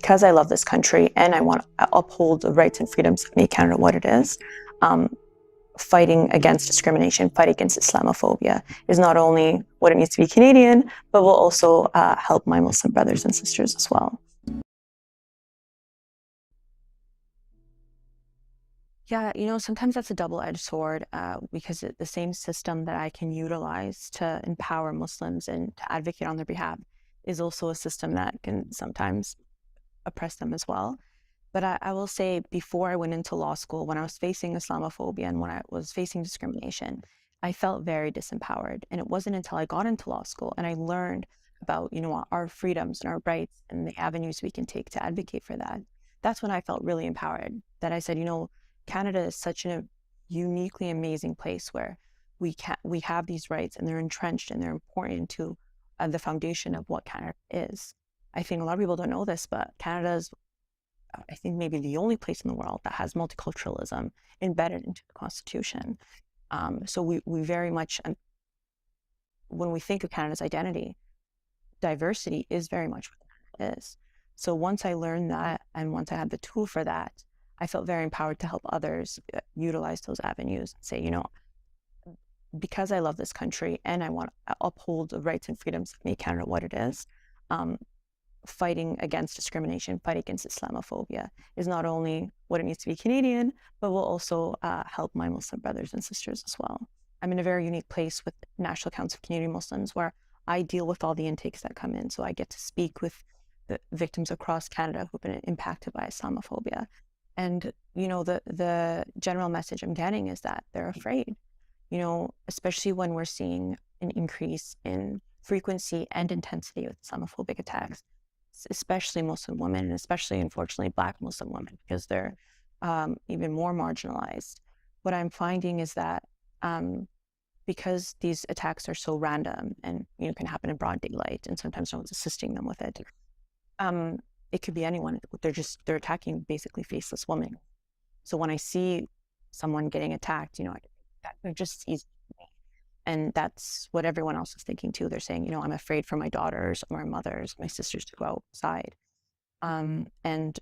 because I love this country and I want to uphold the rights and freedoms that make Canada what it is, fighting against discrimination, fighting against Islamophobia is not only what it means to be Canadian, but will also help my Muslim brothers and sisters as well. Yeah, sometimes that's a double-edged sword because the same system that I can utilize to empower Muslims and to advocate on their behalf is also a system that can sometimes oppress them as well. But I will say, before I went into law school, when I was facing Islamophobia and when I was facing discrimination, I felt very disempowered. And it wasn't until I got into law school and I learned about, our freedoms and our rights and the avenues we can take to advocate for that. That's when I felt really empowered, that I said, Canada is such a uniquely amazing place where we have these rights and they're entrenched and they're important to the foundation of what Canada is. I think a lot of people don't know this, but Canada is, I think, maybe the only place in the world that has multiculturalism embedded into the Constitution. So we very much, when we think of Canada's identity, diversity is very much what Canada is. So once I learned that, and once I had the tool for that, I felt very empowered to help others utilize those avenues and say, because I love this country and I want to uphold the rights and freedoms that make Canada what it is, fighting against discrimination, fighting against Islamophobia is not only what it means to be Canadian, but will also help my Muslim brothers and sisters as well. I'm in a very unique place with National Council of Canadian Muslims where I deal with all the intakes that come in. So I get to speak with the victims across Canada who've been impacted by Islamophobia. And, the general message I'm getting is that they're afraid, especially when we're seeing an increase in frequency and intensity with Islamophobic attacks, especially Muslim women, and especially, unfortunately, Black Muslim women, because they're even more marginalized. What I'm finding is that because these attacks are so random and, can happen in broad daylight, and sometimes no one's assisting them with it, it could be anyone. They're attacking basically faceless women. So when I see someone getting attacked, they're just easy. And that's what everyone else is thinking too. They're saying, I'm afraid for my daughters or my mothers, my sisters to go outside. And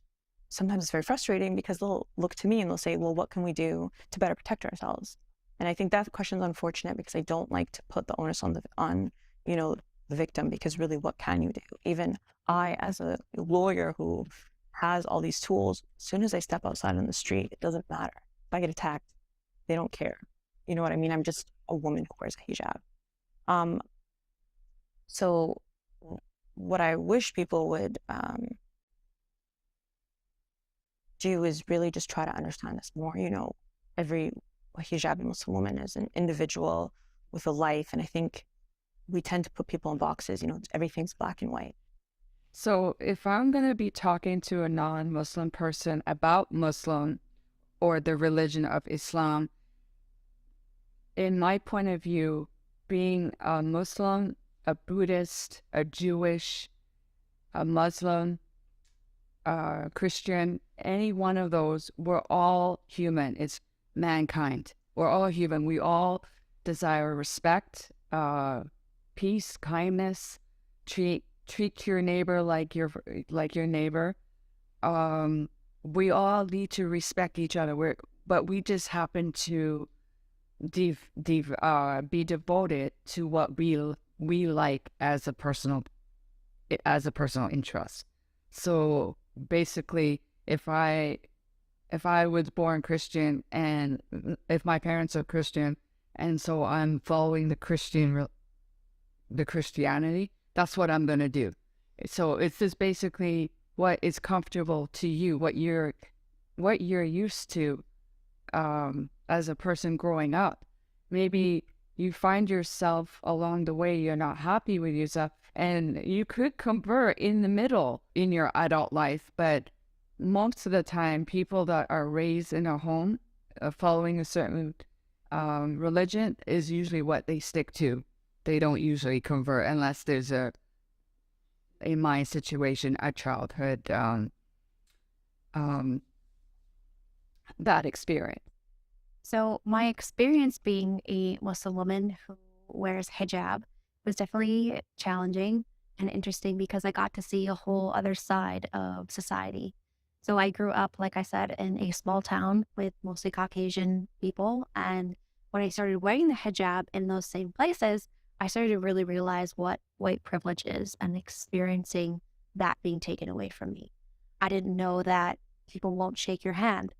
sometimes it's very frustrating because they'll look to me and they'll say, well, what can we do to better protect ourselves? And I think that question is unfortunate because I don't like to put the onus on the victim, because really, what can you do? Even I, as a lawyer who has all these tools, as soon as I step outside on the street, it doesn't matter. If I get attacked, they don't care. You know what I mean? I'm just a woman who wears a hijab. So what I wish people would do is really just try to understand this more. Every hijabi Muslim woman is an individual with a life. And I think we tend to put people in boxes, everything's black and white. So if I'm going to be talking to a non-Muslim person about Muslim or the religion of Islam, in my point of view, being a Muslim, a Buddhist, a Jewish, a Muslim, Christian, any one of those, we're all human. It's mankind. We're all human. We all desire respect, peace, kindness, treat your neighbor like your neighbor. We all need to respect each other. But we just happen to be devoted to what we like as a personal interest. So basically, if I was born Christian and if my parents are Christian, and so I'm following the Christianity, that's what I'm going to do. So it's just basically what is comfortable to you, what you're used to as a person growing up. Maybe you find yourself along the way, you're not happy with yourself, and you could convert in the middle in your adult life. But most of the time, people that are raised in a home following a certain religion is usually what they stick to. They don't usually convert unless there's in my situation, a childhood that experience. So my experience being a Muslim woman who wears hijab was definitely challenging. and interesting because I got to see a whole other side of society. So I grew up, like I said, in a small town with mostly Caucasian people. And when I started wearing the hijab in those same places, I started to really realize what white privilege is and experiencing that being taken away from me. I didn't know that people won't shake your hand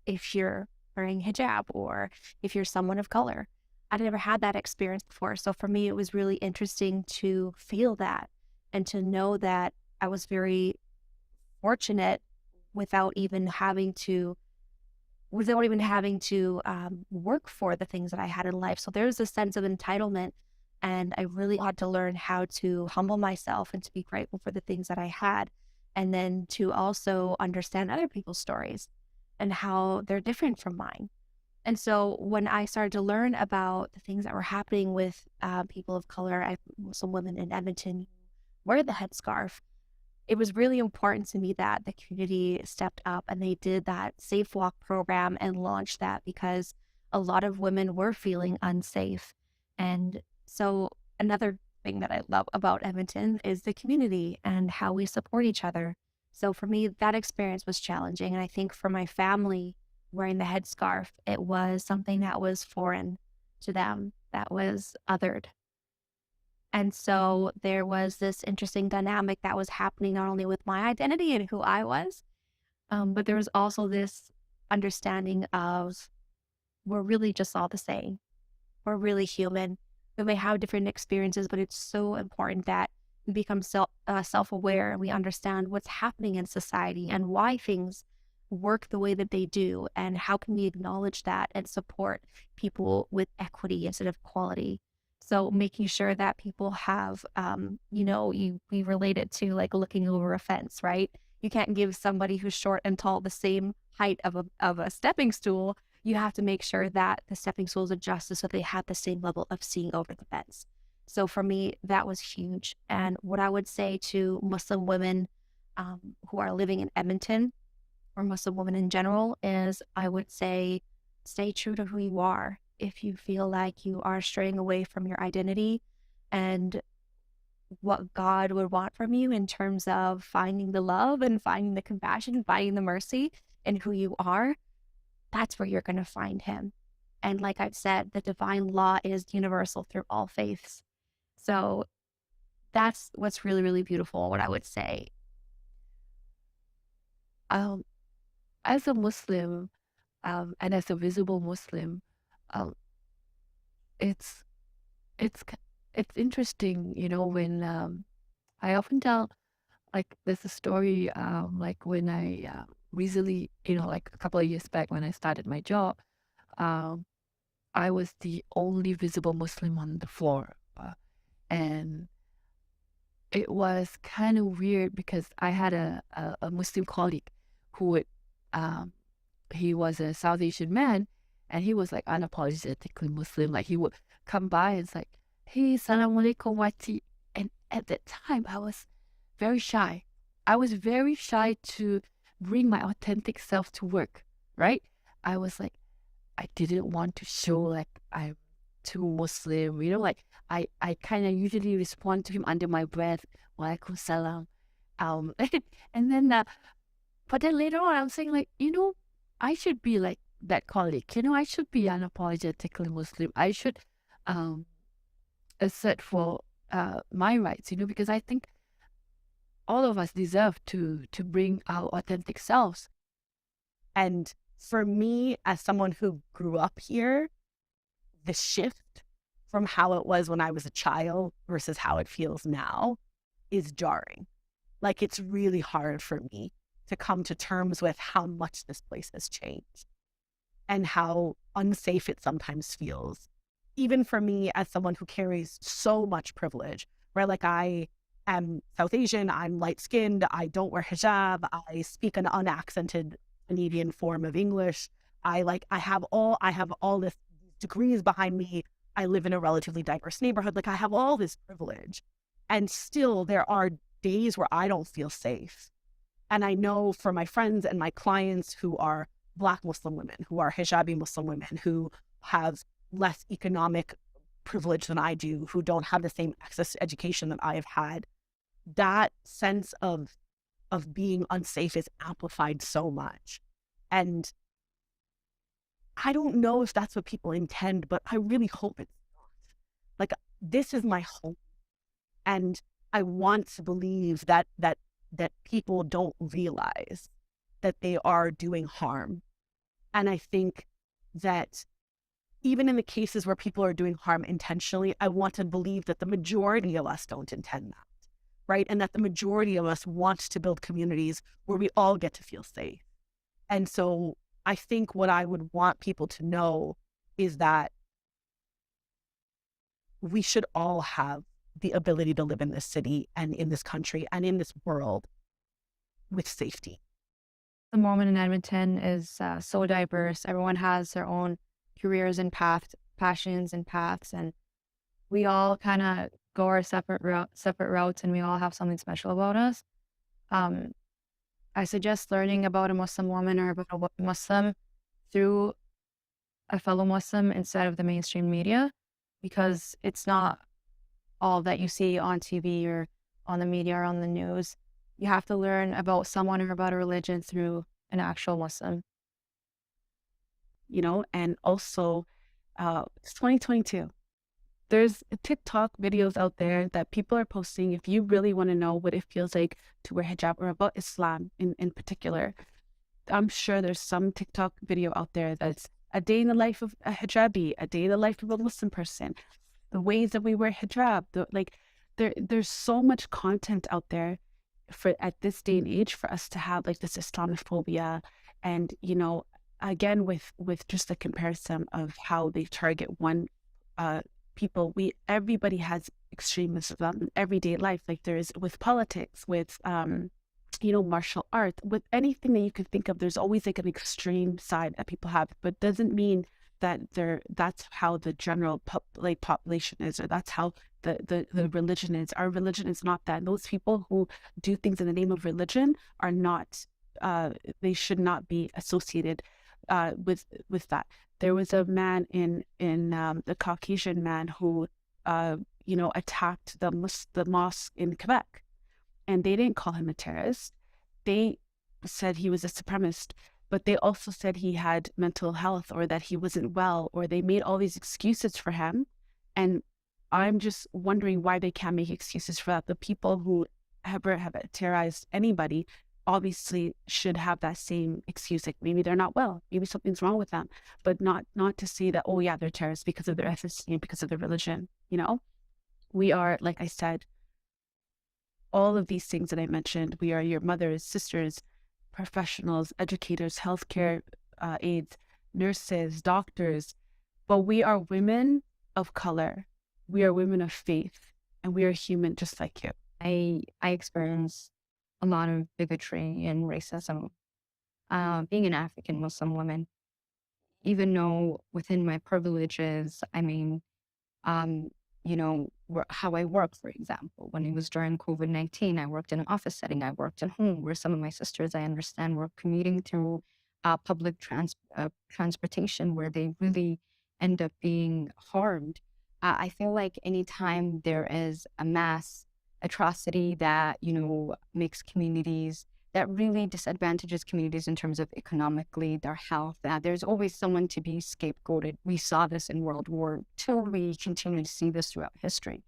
if you're wearing hijab or if you're someone of color. I'd never had that experience before. So for me, it was really interesting to feel that and to know that I was very fortunate without even having to work for the things that I had in life. So there's a sense of entitlement, and I really had to learn how to humble myself and to be grateful for the things that I had, and then to also understand other people's stories and how they're different from mine. And so when I started to learn about the things that were happening with people of color, Muslim women in Edmonton wear the headscarf, it was really important to me that the community stepped up and they did that Safe Walk program and launched that because a lot of women were feeling unsafe. And so another thing that I love about Edmonton is the community and how we support each other. So for me, that experience was challenging. And I think for my family, wearing the headscarf, it was something that was foreign to them, that was othered. And so there was this interesting dynamic that was happening not only with my identity and who I was, but there was also this understanding of we're really just all the same. We're really human. We may have different experiences, but it's so important that we become self-aware and we understand what's happening in society and why things work the way that they do, and how can we acknowledge that and support people with equity instead of equality. So making sure that people have, we relate it to like looking over a fence, right? You can't give somebody who's short and tall the same height of a stepping stool. You have to make sure that the stepping stool is adjusted so they have the same level of seeing over the fence. So for me, that was huge. And what I would say to Muslim women who are living in Edmonton, or Muslim women in general, is I would say stay true to who you are. If you feel like you are straying away from your identity and what God would want from you in terms of finding the love and finding the compassion and finding the mercy in who you are, that's where you're going to find him. And like I've said, the divine law is universal through all faiths. So that's what's really, really beautiful, what I would say. As a Muslim, and as a visible Muslim, um, it's it's k- it's interesting, when I often tell, like, there's a story, like when I recently, like a couple of years back when I started my job, um, I was the only visible Muslim on the floor, and it was kind of weird because I had a Muslim colleague who would, um, he was a South Asian man, and he was like unapologetically Muslim. Like he would come by and it's like, "Hey, Assalamualaikum wati." And at that time, I was very shy. I was very shy to bring my authentic self to work, right? I was like, I didn't want to show like I'm too Muslim, like I kind of usually respond to him under my breath, Walaikum salam. And then, but then later on, I'm saying like, I should be like that colleague, I should be unapologetically Muslim. I should assert for my rights, because I think all of us deserve to bring our authentic selves. And for me, as someone who grew up here, the shift from how it was when I was a child versus how it feels now is jarring. Like, it's really hard for me to come to terms with how much this place has changed and how unsafe it sometimes feels. Even for me, as someone who carries so much privilege, where like I am South Asian, I'm light skinned, I don't wear hijab, I speak an unaccented Canadian form of English. I have all this degrees behind me. I live in a relatively diverse neighborhood. Like, I have all this privilege, and still there are days where I don't feel safe. And I know for my friends and my clients who are Black Muslim women, who are hijabi Muslim women, who have less economic privilege than I do, who don't have the same access to education that I have had, that sense of being unsafe is amplified so much. And I don't know if that's what people intend, but I really hope it's not. Like, this is my hope. And I want to believe that people don't realize that they are doing harm. And I think that even in the cases where people are doing harm intentionally, I want to believe that the majority of us don't intend that, right? And that the majority of us want to build communities where we all get to feel safe. And so I think what I would want people to know is that we should all have the ability to live in this city and in this country and in this world with safety. The moment in Edmonton is so diverse. Everyone has their own careers and passions and paths, and we all kind of go our separate routes, and we all have something special about us. I suggest learning about a Muslim woman or about a Muslim through a fellow Muslim instead of the mainstream media, because it's not all that you see on TV or on the media or on the news. You have to learn about someone or about a religion through an actual Muslim. And also, it's 2022. There's TikTok videos out there that people are posting. If you really want to know what it feels like to wear hijab, or about Islam in particular, I'm sure there's some TikTok video out there that's a day in the life of a hijabi, a day in the life of a Muslim person, the ways that we wear hijab. There's so much content out there for at this day and age for us to have like this Islamophobia. And again, with just the comparison of how they target one people, everybody has extremism in everyday life, like there is with politics, with martial arts, with anything that you can think of. There's always like an extreme side that people have, but doesn't mean that that's how the general population is, or that's how the religion is. Our religion is not that. Those people who do things in the name of religion are not, they should not be associated with that. There was a man in the Caucasian man who attacked the mosque in Quebec, and they didn't call him a terrorist. They said he was a supremacist, but they also said he had mental health, or that he wasn't well, or they made all these excuses for him. And I'm just wondering why they can't make excuses for that. The people who ever have terrorized anybody obviously should have that same excuse. Like, maybe they're not well, maybe something's wrong with them, but not to say that, oh yeah, they're terrorists because of their ethnicity and because of their religion. We are, like I said, all of these things that I mentioned. We are your mothers, sisters, professionals, educators, healthcare aides, nurses, doctors, but we are women of color. We are women of faith, and we are human just like you. I experienced a lot of bigotry and racism being an African Muslim woman, even though within my privileges, how I work, for example, when it was during COVID-19, I worked in an office setting, I worked at home, where some of my sisters, I understand, were commuting through public transportation, where they really end up being harmed. I feel like anytime there is a mass atrocity that, makes communities, that really disadvantages communities in terms of economically, their health, there's always someone to be scapegoated. We saw this in World War II. We continue to see this throughout history.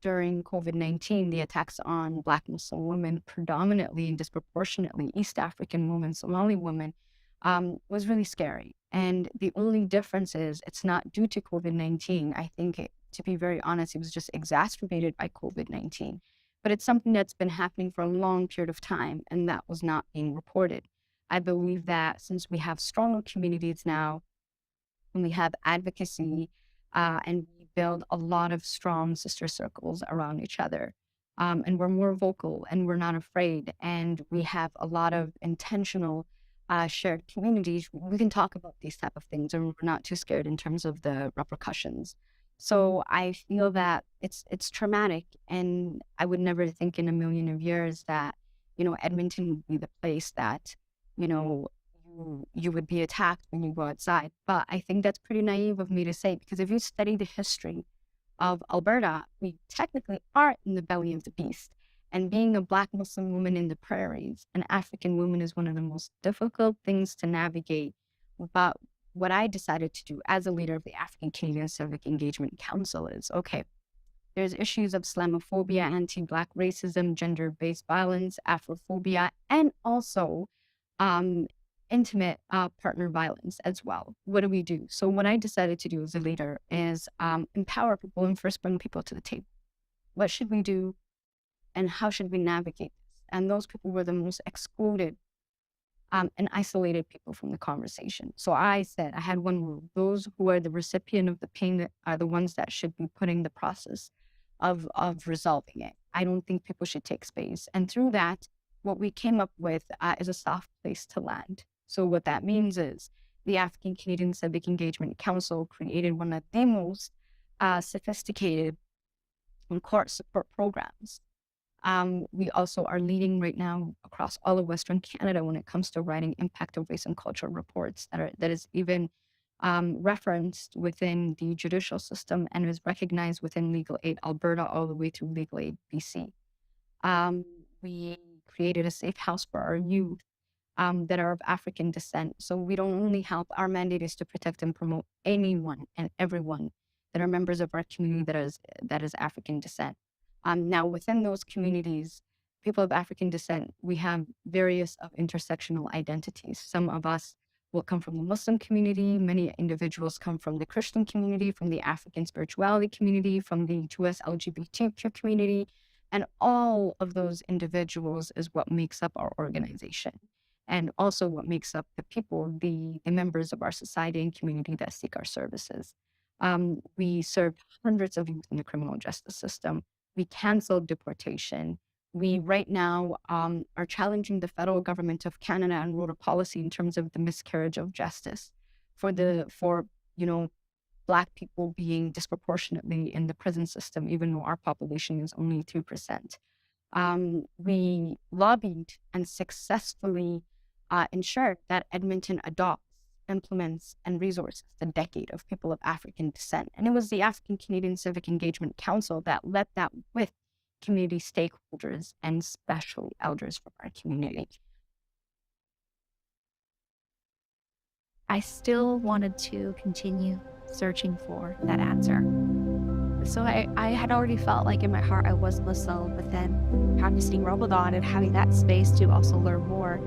During COVID-19, the attacks on Black Muslim women, predominantly and disproportionately East African women, Somali women, was really scary. And the only difference is it's not due to COVID-19. I think, to be very honest, it was just exacerbated by COVID-19. But it's something that's been happening for a long period of time, and that was not being reported. I believe that since we have stronger communities now, and we have advocacy, and we build a lot of strong sister circles around each other, and we're more vocal, and we're not afraid, and we have a lot of intentional shared communities, we can talk about these type of things, and we're not too scared in terms of the repercussions. So I feel that it's traumatic, and I would never think in a million of years that, Edmonton would be the place that, you would be attacked when you go outside. But I think that's pretty naive of me to say, because if you study the history of Alberta, we technically are in the belly of the beast. And being a Black Muslim woman in the prairies, an African woman, is one of the most difficult things to navigate. But what I decided to do as a leader of the African Canadian Civic Engagement Council is, okay, there's issues of Islamophobia, anti-Black racism, gender-based violence, Afrophobia, and also intimate partner violence as well. What do we do? So what I decided to do as a leader is empower people and first bring people to the table. What should we do and how should we navigate this? And those people were the most excluded and isolated people from the conversation. So I said, I had one rule: those who are the recipient of the pain are the ones that should be putting the process of resolving it. I don't think people should take space. And through that, what we came up with is a soft place to land. So what that means is the African Canadian Civic Engagement Council created one of the most sophisticated court support programs. We also are leading right now across all of Western Canada when it comes to writing impact of race and culture reports that is even referenced within the judicial system and is recognized within Legal Aid Alberta all the way through Legal Aid BC. We created a safe house for our youth that are of African descent. So we don't only help, our mandate is to protect and promote anyone and everyone that are members of our community that is African descent. Now, within those communities, people of African descent, we have various of intersectional identities. Some of us will come from the Muslim community. Many individuals come from the Christian community, from the African spirituality community, from the 2S LGBTQ community. And all of those individuals is what makes up our organization. And also what makes up the people, the members of our society and community that seek our services. We served hundreds of youth in the criminal justice system. We canceled deportation. We right now are challenging the federal government of Canada and wrote a policy in terms of the miscarriage of justice for Black people being disproportionately in the prison system, even though our population is only 3%. We lobbied and successfully ensured that Edmonton adopts, implements, and resources the decade of people of African descent. And it was the African Canadian Civic Engagement Council that led that with community stakeholders and especially elders from our community. I still wanted to continue searching for that answer. So I had already felt like in my heart I was Muslim, but then practicing Ramadan and having that space to also learn more